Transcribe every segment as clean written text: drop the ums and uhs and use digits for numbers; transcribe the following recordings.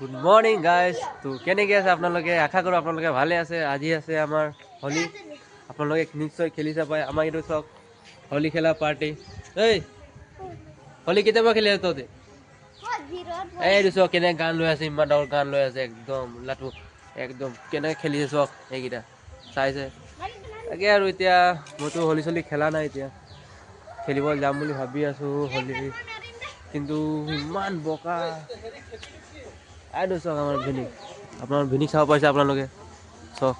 Good morning guys. তো কেনেকৈ আছে আপোনালোকে? আশা কৰোঁ আপোনালোকে ভালে আছে। আজি আছে আমাৰ হোলী। আপোনালোকে নিশ্চয় খেলিছে পাই। আমাৰ এইটো চাওক হোলী খেলা পাৰ্টি। এই হোলী কেতিয়াবা খেলি আছে তহঁতে? এইটো চাওক কেনেকৈ গান লৈ আছে, ইমান ডাঙৰ গান লৈ আছে, একদম লাটু একদম কেনেকৈ খেলিছে চাওক এইকেইটা চাইছে। তাকে আৰু এতিয়া মইতো হোলী চলী খেলা নাই, এতিয়া খেলিব যাম বুলি ভাবি আছোঁ হোলী, কিন্তু ইমান বোকা। এইটো চাওক আমাৰ ভিনিক, আপোনাৰ ভিনিক চাব পাৰিছে আপোনালোকে চাওক।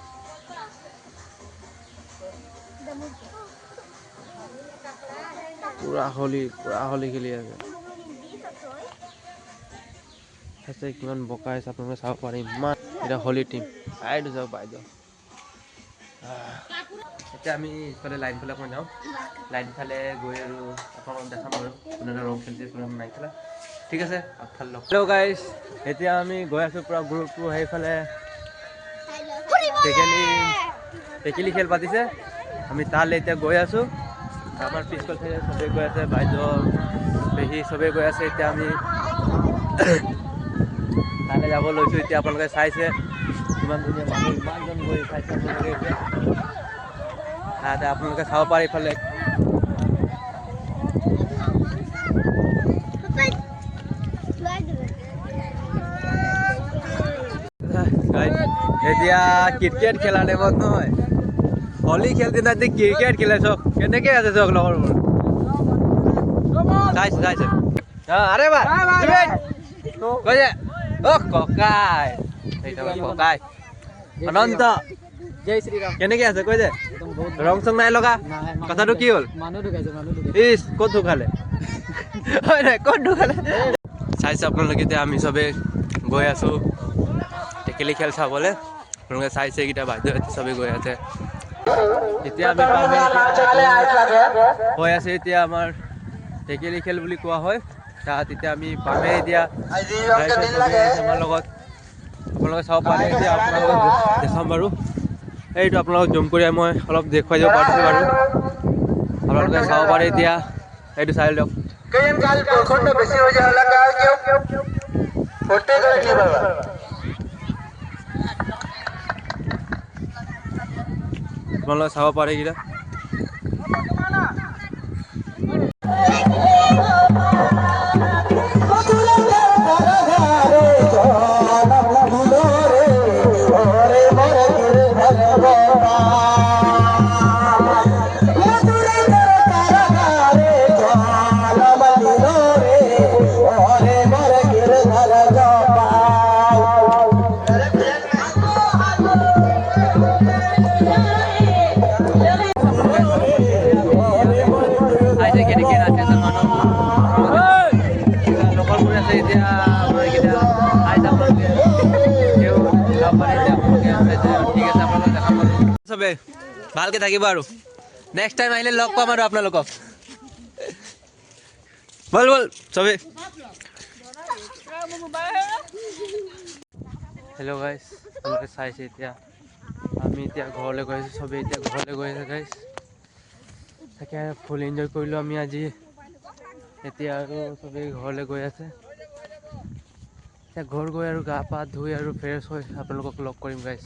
পুৰা হোলী খেলি আছে। আছে কিমান বোকা আছে আপোনালোকে চাব পাৰে। ইমান এতিয়া হোলী টিম এইটো চাওক বাইদেউ। এতিয়া আমি ইফালে লাইন ফালে অকণ যাওঁ, লাইন ফালে গৈ আৰু আপোনালোকক দেখাম আৰু কোনে ৰং খেলিছে কোনে নাই খেলা। ঠিক আছে আগফালে লওক। হেল্ল' গাইজ, এতিয়া আমি গৈ আছোঁ পূৰা গ্ৰুপটো সেইফালে টেকেলি খেল পাতিছে, আমি তালৈ এতিয়া গৈ আছোঁ। আমাৰ পিছফাল চাইডে চবেই গৈ আছে, বাইদেউ পেহী চবেই গৈ আছে। এতিয়া আমি তালৈ যাব লৈছোঁ। এতিয়া আপোনালোকে চাইছে কিমান ধুনীয়া মানুহ, ইমানজন গৈ চাইছে আপোনালোকে। এতিয়া তাতে আপোনালোকে চাব পাৰে ইফালে এতিয়া ক্ৰিকেট খেলা টাইমত নহয়, হোলী খেলতে নাই ক্ৰিকেট খেলে চাওক কেনেকৈ আছে চাওক লগৰবোৰ। চাইছে আৰে বা কৈছে অ' ককাই ককাই অনন্ত জয় শ্ৰীৰাম। কেনেকৈ আছে কৈছে? ৰং চং নাই লগা, কথাটো কি হ'ল? ইচ ক'ত ঢুকালে? হয় নাই ক'ত ঢুকালে? চাইছে আপোনালোকে। এতিয়া আমি চবেই গৈ আছোঁ টেকেলি খেল চাবলৈ। আপোনালোকে চাইছে এইকেইটা বাইদেউ চবেই গৈ আছে। এতিয়া আমি হৈ আছে এতিয়া আমাৰ টেকেলি খেল বুলি কোৱা হয় তাত। এতিয়া আমি পামেই এতিয়া আমাৰ লগত আপোনালোকে চাব পাৰে। এতিয়া আপোনালোকক দেখাম বাৰু, এইটো আপোনালোকক জুম কৰি মই অলপ দেখুৱাই দিব পাৰিছোঁ বাৰু, আপোনালোকে চাব পাৰে। এতিয়া এইটো চাই লওক। আপোনালোকে চাব পাৰে এইকেইটা। চবে ভালকে থাকিব আৰু নেক্সট টাইম আহিলে লগ পাম আৰু আপোনালোকক। বল চবে। হেল্ল' গাইজ, আপোনালোকে চাইছে এতিয়া আমি এতিয়া ঘৰলৈ গৈ আছোঁ। চবেই এতিয়া ঘৰলৈ গৈ আছে গাইজ। তাকে ফুল এনজয় কৰিলোঁ আমি আজি। এতিয়া আৰু চবেই ঘৰলৈ গৈ আছে। এতিয়া ঘৰ গৈ আৰু গা পা ধুই আৰু ফ্ৰেছ হৈ আপোনালোকক লগ কৰিম গাইজ।